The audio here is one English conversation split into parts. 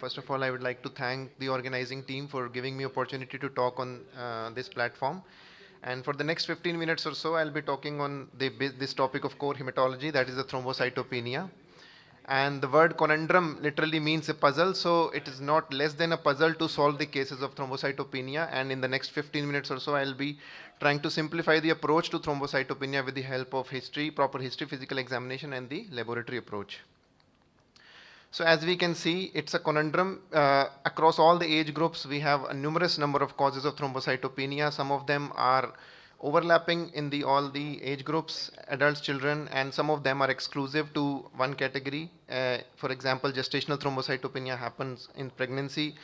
First of all, I would like to thank the organizing team for giving me opportunity to talk on this platform. And for the next 15 minutes or so, I'll be talking on this topic of core hematology, that is the thrombocytopenia. And the word conundrum literally means a puzzle, so it is not less than a puzzle to solve the cases of thrombocytopenia. And in the next 15 minutes or so, I'll be trying to simplify the approach to thrombocytopenia with the help of history, proper history, physical examination, and the laboratory approach. So as we can see, it's a conundrum. Across all the age groups, we have a numerous number of causes of thrombocytopenia. Some of them are overlapping in all the age groups, adults, children, and some of them are exclusive to one category. For example, gestational thrombocytopenia happens in pregnancy.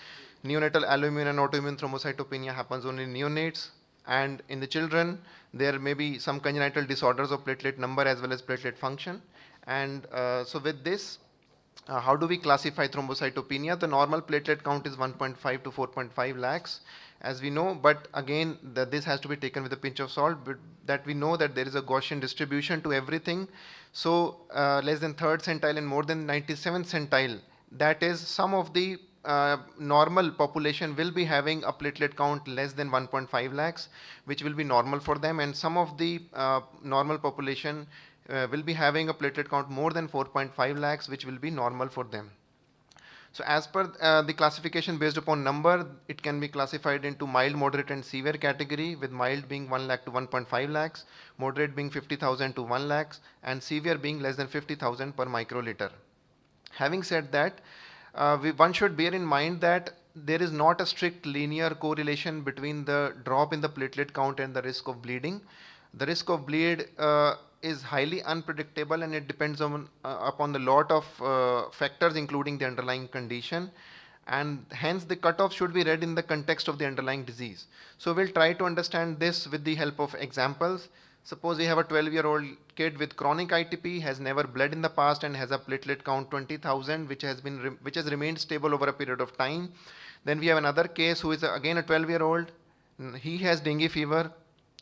Neonatal alloimmune and autoimmune thrombocytopenia happens only in neonates. And in the children, there may be some congenital disorders of platelet number as well as platelet function. And so with this, how do we classify thrombocytopenia? The normal platelet count is 1.5 to 4.5 lakhs, as we know, but again, this has to be taken with a pinch of salt, but that we know that there is a Gaussian distribution to everything. So less than third centile and more than 97th centile, that is, some of the normal population will be having a platelet count less than 1.5 lakhs, which will be normal for them, and some of the normal population will be having a platelet count more than 4.5 lakhs, which will be normal for them. So as per the classification based upon number, it can be classified into mild, moderate, and severe category, with mild being 1 lakh to 1.5 lakhs, moderate being 50,000 to 1 lakhs, and severe being less than 50,000 per microliter. Having said that, one should bear in mind that there is not a strict linear correlation between the drop in the platelet count and the risk of bleeding. The risk of bleed is highly unpredictable, and it depends on upon the lot of factors, including the underlying condition, and hence the cutoff should be read in the context of the underlying disease. So we'll try to understand this with the help of examples. Suppose we have a 12-year-old kid with chronic ITP, has never bled in the past, and has a platelet count 20,000, which has remained stable over a period of time. Then we have another case who is again a 12-year-old. He has dengue fever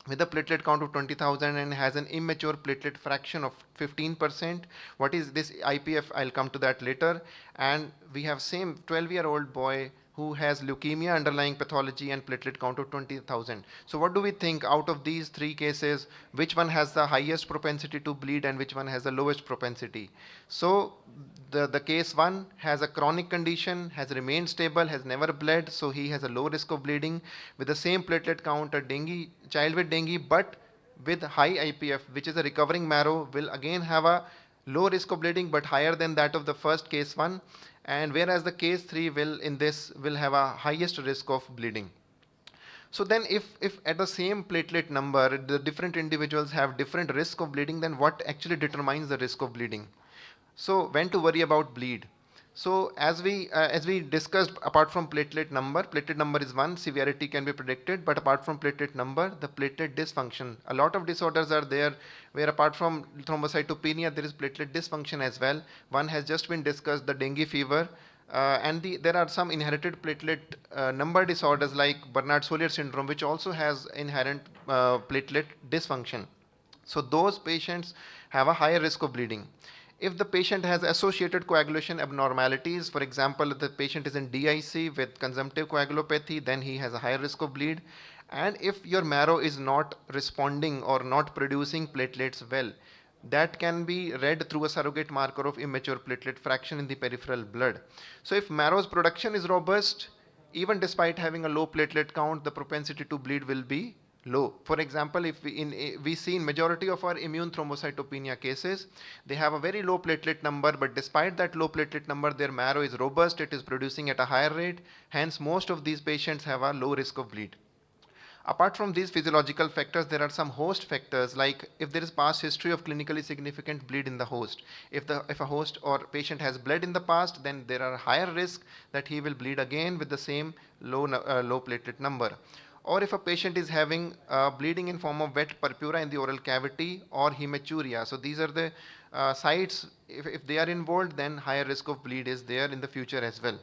with a platelet count of 20,000 and has an immature platelet fraction of 15%. What is this IPF? I'll come to that later. And we have same 12-year-old boy who has leukemia, underlying pathology, and platelet count of 20,000. So what do we think out of these three cases, which one has the highest propensity to bleed and which one has the lowest propensity? So the case one has a chronic condition, has remained stable, has never bled, so he has a low risk of bleeding. With the same platelet count, a child with dengue but with high IPF, which is a recovering marrow, will again have a low risk of bleeding but higher than that of the first case one, and whereas the case 3 will have a highest risk of bleeding. So then if at the same platelet number the different individuals have different risk of bleeding, then what actually determines the risk of bleeding? So when to worry about bleed? So as we discussed, apart from platelet number is one, severity can be predicted, but apart from platelet number, the platelet dysfunction, a lot of disorders are there where apart from thrombocytopenia, there is platelet dysfunction as well. One has just been discussed, the dengue fever, and there are some inherited platelet number disorders like Bernard-Soulier syndrome, which also has inherent platelet dysfunction. So those patients have a higher risk of bleeding. If the patient has associated coagulation abnormalities, for example, if the patient is in DIC with consumptive coagulopathy, then he has a higher risk of bleed. And if your marrow is not responding or not producing platelets well, that can be read through a surrogate marker of immature platelet fraction in the peripheral blood. So if marrow's production is robust, even despite having a low platelet count, the propensity to bleed will be low. For example, if we see in majority of our immune thrombocytopenia cases, they have a very low platelet number, but despite that low platelet number, their marrow is robust, it is producing at a higher rate. Hence, most of these patients have a low risk of bleed. Apart from these physiological factors, there are some host factors, like if there is past history of clinically significant bleed in the host. If a host or patient has bled in the past, then there are higher risk that he will bleed again with the same low platelet number. Or if a patient is having bleeding in form of wet purpura in the oral cavity or hematuria. So these are the sites, if they are involved, then higher risk of bleed is there in the future as well.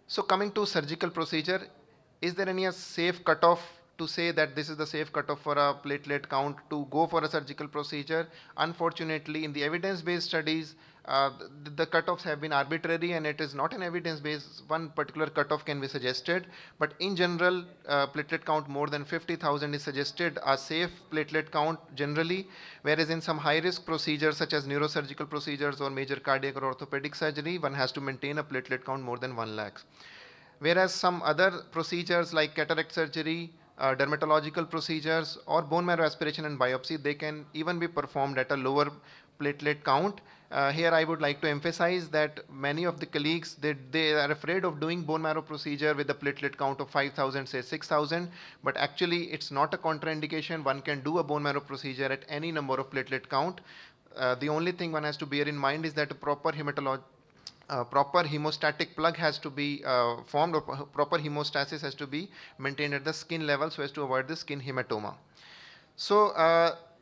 So coming to surgical procedure, is there any safe cutoff to say that this is the safe cutoff for a platelet count to go for a surgical procedure? Unfortunately, in the evidence-based studies, the cutoffs have been arbitrary and it is not an evidence based. One particular cutoff can be suggested, but in general, platelet count more than 50,000 is suggested a safe platelet count generally, whereas in some high risk procedures such as neurosurgical procedures or major cardiac or orthopedic surgery, one has to maintain a platelet count more than 1 lakh. Whereas some other procedures like cataract surgery, dermatological procedures, or bone marrow aspiration and biopsy, they can even be performed at a lower platelet count. Here I would like to emphasize that many of the colleagues, they are afraid of doing bone marrow procedure with a platelet count of 5,000, say 6,000, but actually it's not a contraindication. One can do a bone marrow procedure at any number of platelet count. The only thing one has to bear in mind is that a proper hemostatic plug has to be formed, or proper hemostasis has to be maintained at the skin level so as to avoid the skin hematoma. So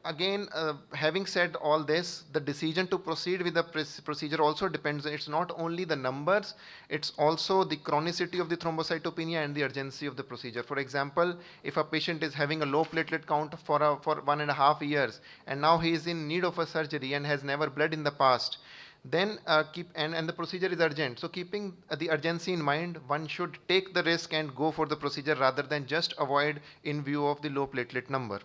again, having said all this, the decision to proceed with the procedure also depends. It's not only the numbers, it's also the chronicity of the thrombocytopenia and the urgency of the procedure. For example, if a patient is having a low platelet count for 1.5 years and now he is in need of a surgery and has never bled in the past, then and the procedure is urgent. So keeping the urgency in mind, one should take the risk and go for the procedure rather than just avoid in view of the low platelet number.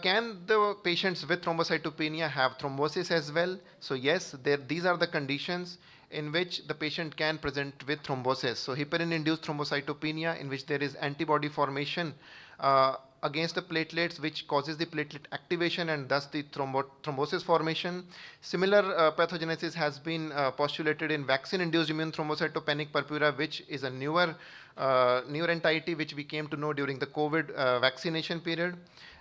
Can the patients with thrombocytopenia have thrombosis as well? So yes, these are the conditions in which the patient can present with thrombosis. So heparin-induced thrombocytopenia, in which there is antibody formation against the platelets, which causes the platelet activation and thus the thrombosis formation. Similar pathogenesis has been postulated in vaccine-induced immune thrombocytopenic purpura, which is a newer entity which we came to know during the COVID vaccination period.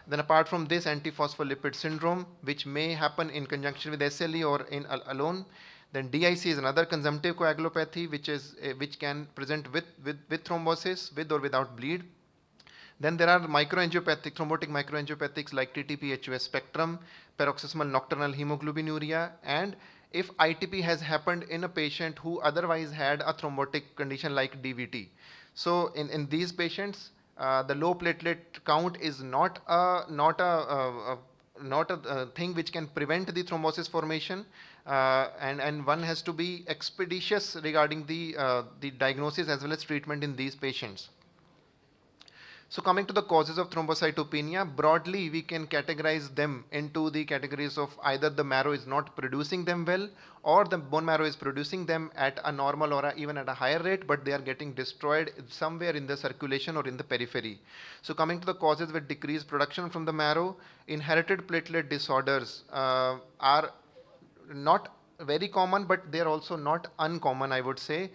Then apart from this, antiphospholipid syndrome, which may happen in conjunction with SLE or in alone. Then DIC is another consumptive coagulopathy, which can present with thrombosis, with or without bleed. Then there are microangiopathic, thrombotic microangiopathics like TTP-HUS spectrum, paroxysmal nocturnal hemoglobinuria, and if ITP has happened in a patient who otherwise had a thrombotic condition like DVT. So in these patients, the low platelet count is not a thing which can prevent the thrombosis formation, and one has to be expeditious regarding the diagnosis as well as treatment in these patients. So coming to the causes of thrombocytopenia, broadly we can categorize them into the categories of either the marrow is not producing them well, or the bone marrow is producing them at a normal or even at a higher rate, but they are getting destroyed somewhere in the circulation or in the periphery. So coming to the causes with decreased production from the marrow, inherited platelet disorders are not very common, but they are also not uncommon, I would say.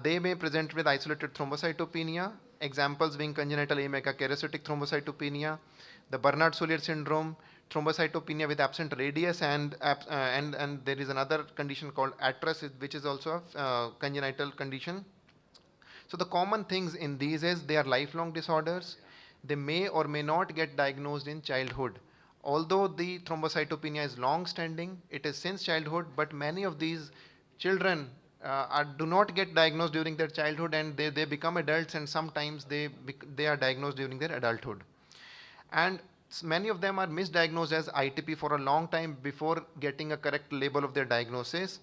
They may present with isolated thrombocytopenia, examples being congenital amegakaryocytic thrombocytopenia, the Bernard-Soulier syndrome, thrombocytopenia with absent radius, and there is another condition called atrus, which is also a congenital condition. So the common things in these is they are lifelong disorders. They may or may not get diagnosed in childhood. Although the thrombocytopenia is long standing, it is since childhood, but many of these children do not get diagnosed during their childhood, and they become adults, and sometimes they are diagnosed during their adulthood. And many of them are misdiagnosed as ITP for a long time before getting a correct label of their diagnosis.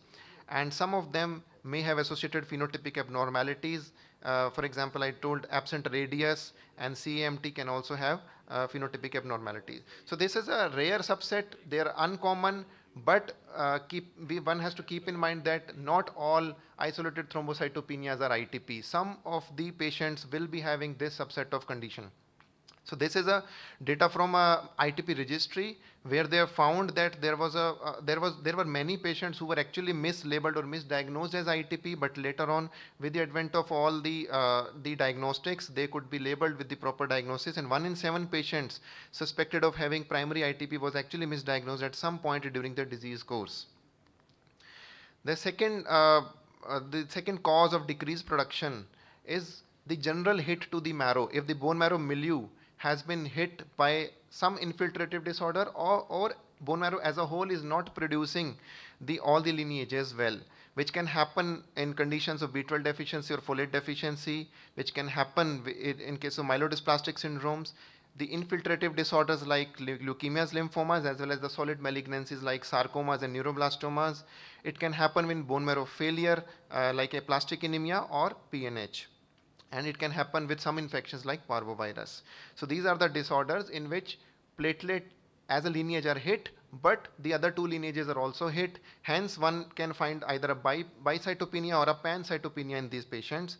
And some of them may have associated phenotypic abnormalities. For example, I told absent radius, and CAMT can also have phenotypic abnormalities. So this is a rare subset. They are uncommon, but one has to keep in mind that not all isolated thrombocytopenias are ITP. Some of the patients will be having this subset of condition. So this is a data from a ITP registry where they have found that there were many patients who were actually mislabeled or misdiagnosed as ITP, but later on, with the advent of all the diagnostics, they could be labeled with the proper diagnosis. And 1 in 7 patients suspected of having primary ITP was actually misdiagnosed at some point during their disease course. The second cause of decreased production is the general hit to the marrow. If the bone marrow milieu has been hit by some infiltrative disorder, or bone marrow as a whole is not producing all the lineages well, which can happen in conditions of B12 deficiency or folate deficiency, which can happen in case of myelodysplastic syndromes. The infiltrative disorders like leukemias, lymphomas, as well as the solid malignancies like sarcomas and neuroblastomas. It can happen when bone marrow failure, like aplastic anemia or PNH. And it can happen with some infections like parvovirus. So these are the disorders in which platelet as a lineage are hit, but the other two lineages are also hit. Hence, one can find either a bicytopenia or a pancytopenia in these patients.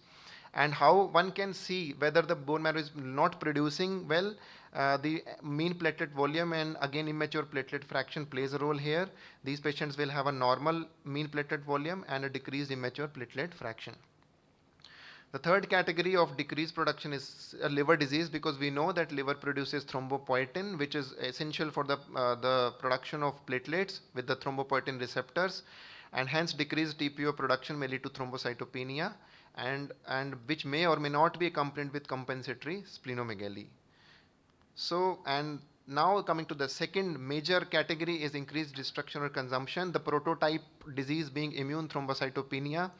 And how one can see whether the bone marrow is not producing well, the mean platelet volume and again immature platelet fraction plays a role here. These patients will have a normal mean platelet volume and a decreased immature platelet fraction. The third category of decreased production is a liver disease, because we know that liver produces thrombopoietin, which is essential for the production of platelets with the thrombopoietin receptors, and hence decreased TPO production may lead to thrombocytopenia, and which may or may not be accompanied with compensatory splenomegaly. So, and now coming to the second major category is increased destruction or consumption, the prototype disease being immune thrombocytopenia.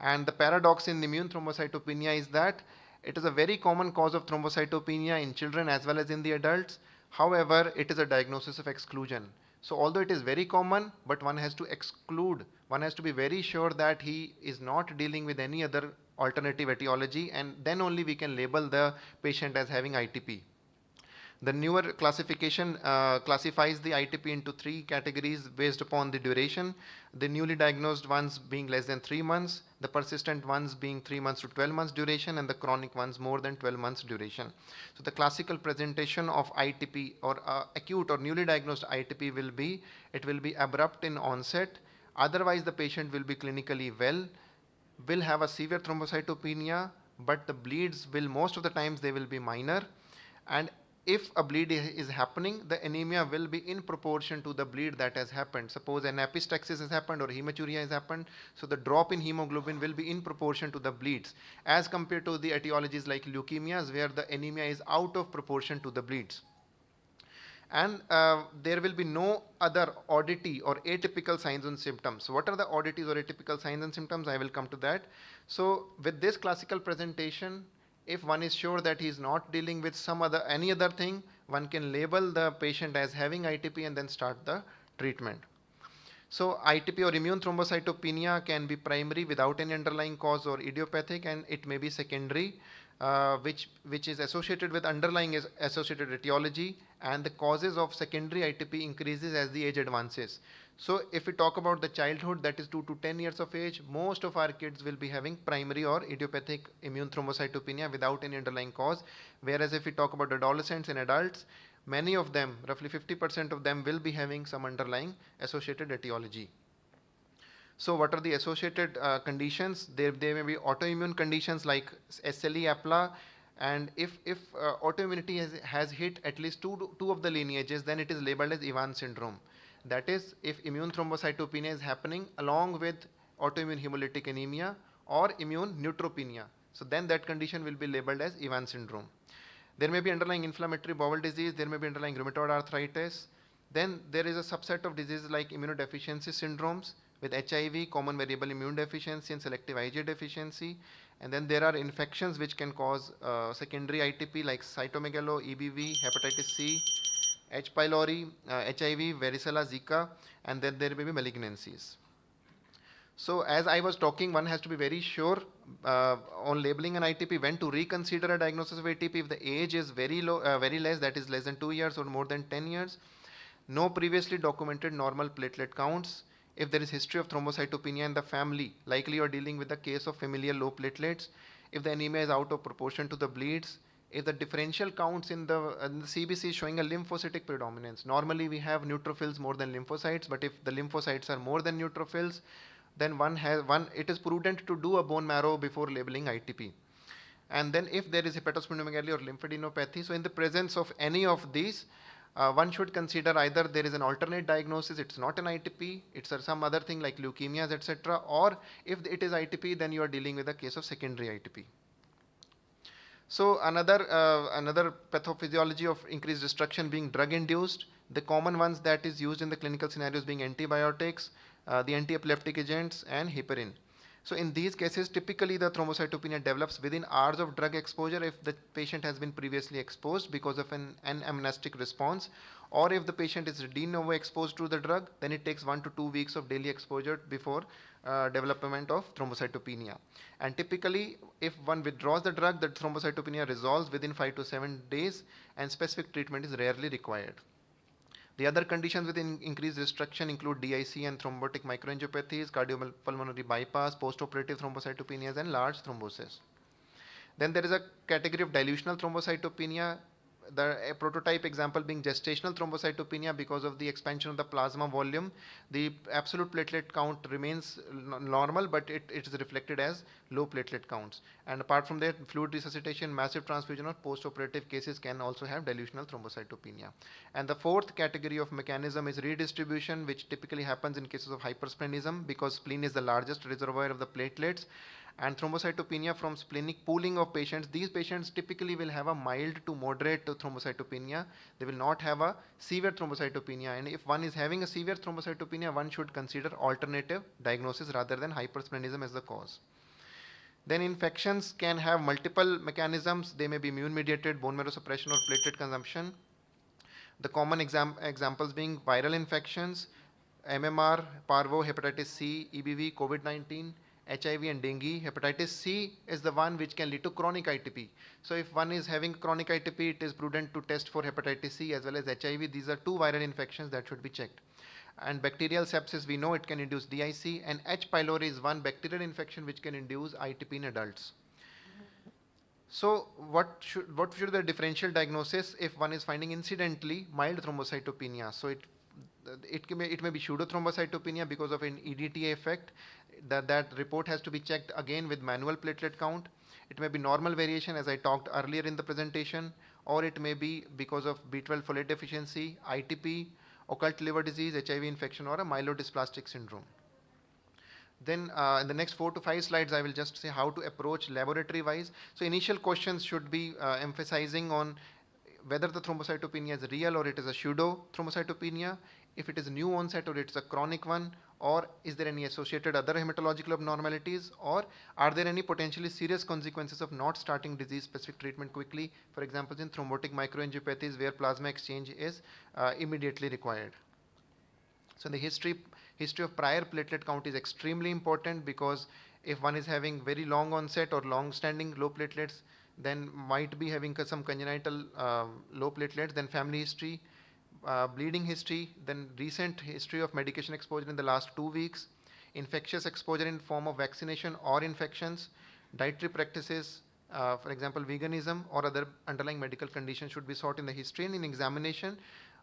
And the paradox in immune thrombocytopenia is that it is a very common cause of thrombocytopenia in children as well as in the adults. However, it is a diagnosis of exclusion. So although it is very common, but one has to exclude, one has to be very sure that he is not dealing with any other alternative etiology, and then only we can label the patient as having ITP. The newer classification classifies the ITP into three categories based upon the duration. The newly diagnosed ones being less than 3 months, the persistent ones being 3 months to 12 months duration, and the chronic ones more than 12 months duration. So the classical presentation of ITP or acute or newly diagnosed ITP will be, it will be abrupt in onset. Otherwise, the patient will be clinically well, will have a severe thrombocytopenia, but the bleeds will most of the times they will be minor. And if a bleed is happening, the anemia will be in proportion to the bleed that has happened. Suppose an epistaxis has happened or hematuria has happened, so the drop in hemoglobin will be in proportion to the bleeds, as compared to the etiologies like leukemias where the anemia is out of proportion to the bleeds. And there will be no other oddity or atypical signs and symptoms. So what are the oddities or atypical signs and symptoms? I will come to that. So with this classical presentation, if one is sure that he is not dealing with any other thing, one can label the patient as having ITP and then start the treatment. So ITP or immune thrombocytopenia can be primary without any underlying cause or idiopathic, and it may be secondary, which is associated with underlying associated etiology, and the causes of secondary ITP increases as the age advances. So if we talk about the childhood, that is 2 to 10 years of age, most of our kids will be having primary or idiopathic immune thrombocytopenia without any underlying cause. Whereas if we talk about adolescents and adults, many of them, roughly 50% of them, will be having some underlying associated etiology. So what are the associated conditions? There may be autoimmune conditions like SLE, APLA, and if autoimmunity has hit at least two of the lineages, then it is labeled as Evans syndrome. That is, if immune thrombocytopenia is happening along with autoimmune hemolytic anemia or immune neutropenia, so then that condition will be labeled as Evans syndrome. There may be underlying inflammatory bowel disease, there may be underlying rheumatoid arthritis. Then there is a subset of diseases like immunodeficiency syndromes with HIV, common variable immune deficiency, and selective IgA deficiency. And then there are infections which can cause secondary ITP like cytomegalo, EBV, hepatitis C, H. pylori, HIV, varicella, Zika, and then there may be malignancies. So as I was talking, one has to be very sure on labeling an ITP when to reconsider a diagnosis of ITP if the age is very low, very less, that is less than 2 years or more than 10 years. No previously documented normal platelet counts. If there is history of thrombocytopenia in the family, likely you are dealing with a case of familial low platelets. If the anemia is out of proportion to the bleeds, if the differential counts in the CBC is showing a lymphocytic predominance. Normally we have neutrophils more than lymphocytes, but if the lymphocytes are more than neutrophils, then it is prudent to do a bone marrow before labeling ITP. And then if there is hepatosplenomegaly or lymphadenopathy, so in the presence of any of these, one should consider either there is an alternate diagnosis, it's not an ITP, it's some other thing like leukemias, etc. Or if it is ITP, then you are dealing with a case of secondary ITP. So another pathophysiology of increased destruction being drug induced. The common ones that is used in the clinical scenarios being antibiotics, the anti-epileptic agents, and heparin. So in these cases, typically the thrombocytopenia develops within hours of drug exposure if the patient has been previously exposed because of an amnestic response, or if the patient is de novo exposed to the drug, then it takes 1 to 2 weeks of daily exposure before development of thrombocytopenia. And typically, if one withdraws the drug, the thrombocytopenia resolves within 5 to 7 days, and specific treatment is rarely required. The other conditions with increased restriction include DIC and thrombotic microangiopathies, cardiopulmonary bypass, postoperative thrombocytopenias, and large thrombosis. Then there is a category of dilutional thrombocytopenia, the a prototype example being gestational thrombocytopenia. Because of the expansion of the plasma volume, the absolute platelet count remains normal, but it is reflected as low platelet counts. And apart from that, fluid resuscitation, massive transfusion, or post-operative cases can also have dilutional thrombocytopenia. And the fourth category of mechanism is redistribution, which typically happens in cases of hypersplenism, because spleen is the largest reservoir of the platelets. And thrombocytopenia from splenic pooling of patients, these patients typically will have a mild to moderate thrombocytopenia. They will not have a severe thrombocytopenia, and if one is having a severe thrombocytopenia, one should consider alternative diagnosis rather than hypersplenism as the cause. Then infections can have multiple mechanisms. They may be immune mediated, bone marrow suppression, or platelet consumption. The common examples being viral infections, MMR, Parvo, hepatitis C, EBV, COVID-19, HIV, and dengue. Hepatitis C is the one which can lead to chronic ITP. So if one is having chronic ITP, it is prudent to test for hepatitis C as well as HIV. These are two viral infections that should be checked. And bacterial sepsis, we know it can induce DIC, and H. pylori is one bacterial infection which can induce ITP in adults. So what should the differential diagnosis if one is finding incidentally mild thrombocytopenia? So it may be pseudothrombocytopenia because of an EDTA effect. That report has to be checked again with manual platelet count. It may be normal variation, as I talked earlier in the presentation, or it may be because of B12 folate deficiency, ITP, occult liver disease, HIV infection, or a myelodysplastic syndrome. Then in the next 4 to 5 slides, I will just say how to approach laboratory wise. So initial questions should be emphasizing on whether the thrombocytopenia is real or it is a pseudo thrombocytopenia, if it is new onset or it's a chronic one, or is there any associated other hematological abnormalities, or are there any potentially serious consequences of not starting disease specific treatment quickly, for example in thrombotic microangiopathies where plasma exchange is immediately required. So the history of prior platelet count is extremely important, because if one is having very long onset or long standing low platelets, then might be having some congenital low platelets, then family history, bleeding history, then recent history of medication exposure in the last 2 weeks, infectious exposure in form of vaccination or infections, dietary practices, for example veganism or other underlying medical conditions should be sought in the history. And in examination,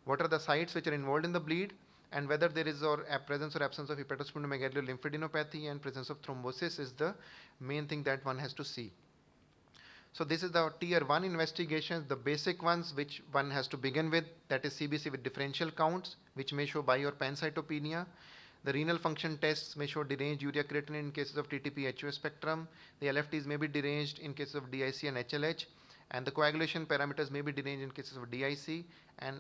what are the sites which are involved in the bleed, and whether there is presence or absence of hepatosplenomegaly or lymphadenopathy, and presence of thrombosis is the main thing that one has to see. So this is the tier 1 investigations, the basic ones which one has to begin with, that is CBC with differential counts, which may show bi or pancytopenia. The renal function tests may show deranged urea creatinine in cases of TTP-HO spectrum. The LFTs may be deranged in cases of DIC and HLH, and the coagulation parameters may be deranged in cases of DIC, and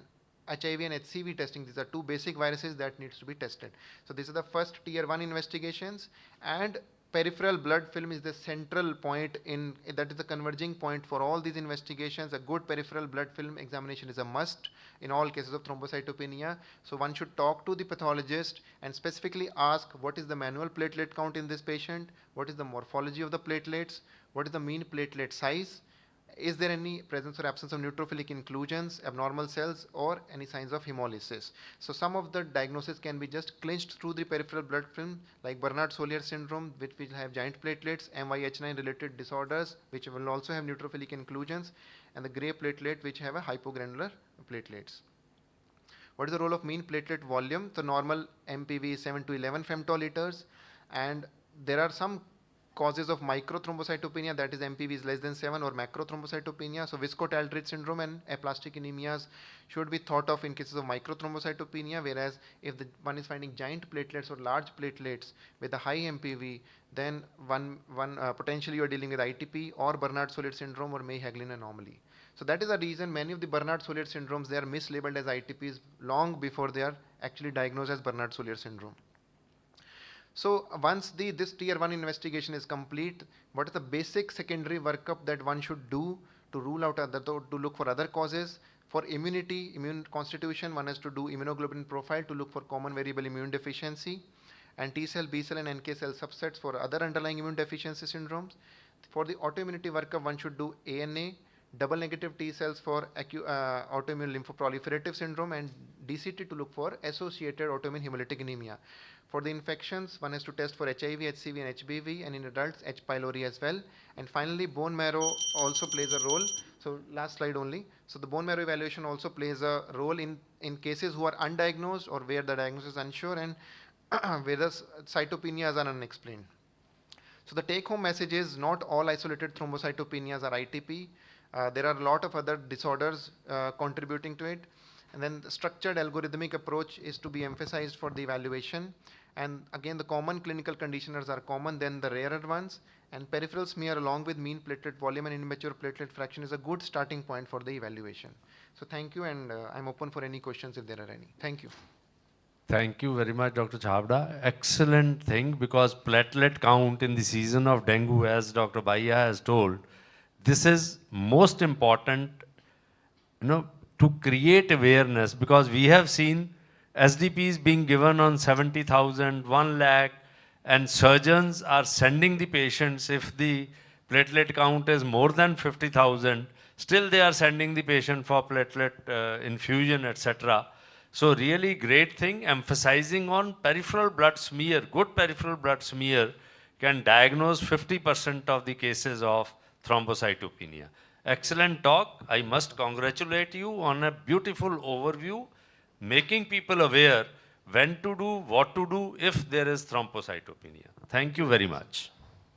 HIV and HCV testing. These are two basic viruses that needs to be tested. So this is the first tier 1 investigations, and peripheral blood film is the central point that is the converging point for all these investigations. A good peripheral blood film examination is a must in all cases of thrombocytopenia. So one should talk to the pathologist and specifically ask what is the manual platelet count in this patient, what is the morphology of the platelets, what is the mean platelet size, is there any presence or absence of neutrophilic inclusions, abnormal cells, or any signs of hemolysis. So some of the diagnosis can be just clinched through the peripheral blood film, like Bernard-Solier syndrome, which will have giant platelets, MYH9 related disorders, which will also have neutrophilic inclusions, and the gray platelet, which have a hypogranular platelets. What is the role of mean platelet volume? The normal MPV is 7 to 11 femtoliters, and there are some causes of microthrombocytopenia, that is MPV is less than 7, or macrothrombocytopenia. So visco-Talbot syndrome and aplastic anemias should be thought of in cases of microthrombocytopenia, whereas if one is finding giant platelets or large platelets with a high MPV, then potentially you are dealing with ITP or Bernard-Solier syndrome or May-Hagelin anomaly. So that is the reason many of the Bernard-Solier syndromes, they are mislabeled as ITPs long before they are actually diagnosed as Bernard-Solier syndrome. So once this tier 1 investigation is complete, what is the basic secondary workup that one should do to rule out to look for other causes? For immunity, immune constitution, one has to do immunoglobulin profile to look for common variable immune deficiency, and T cell, B cell, and NK cell subsets for other underlying immune deficiency syndromes. For the autoimmunity workup, one should do ANA, double negative T cells for autoimmune lymphoproliferative syndrome, and DCT to look for associated autoimmune hemolytic anemia. For the infections, one has to test for HIV, HCV, and HBV, and in adults, H. pylori as well. And finally, bone marrow also plays a role. So last slide only. So the bone marrow evaluation also plays a role in cases who are undiagnosed or where the diagnosis is unsure and where the cytopenias are unexplained. So the take-home message is not all isolated thrombocytopenias are ITP. There are a lot of other disorders contributing to it. And then the structured algorithmic approach is to be emphasized for the evaluation. And again, the common clinical conditioners are common than the rarer ones. And peripheral smear along with mean platelet volume and immature platelet fraction is a good starting point for the evaluation. So thank you, and I'm open for any questions if there are any. Thank you. Thank you very much, Dr. Chhabra. Excellent thing, because platelet count in the season of dengue, as Dr. Bhaiya has told, this is most important, to create awareness, because we have seen SDPs being given on 70,000, 1 lakh, and surgeons are sending the patients if the platelet count is more than 50,000, still they are sending the patient for platelet infusion, etc. So really great thing, emphasizing on peripheral blood smear. Good peripheral blood smear can diagnose 50% of the cases of thrombocytopenia. Excellent talk. I must congratulate you on a beautiful overview, making people aware when to do, what to do if there is thrombocytopenia. Thank you very much.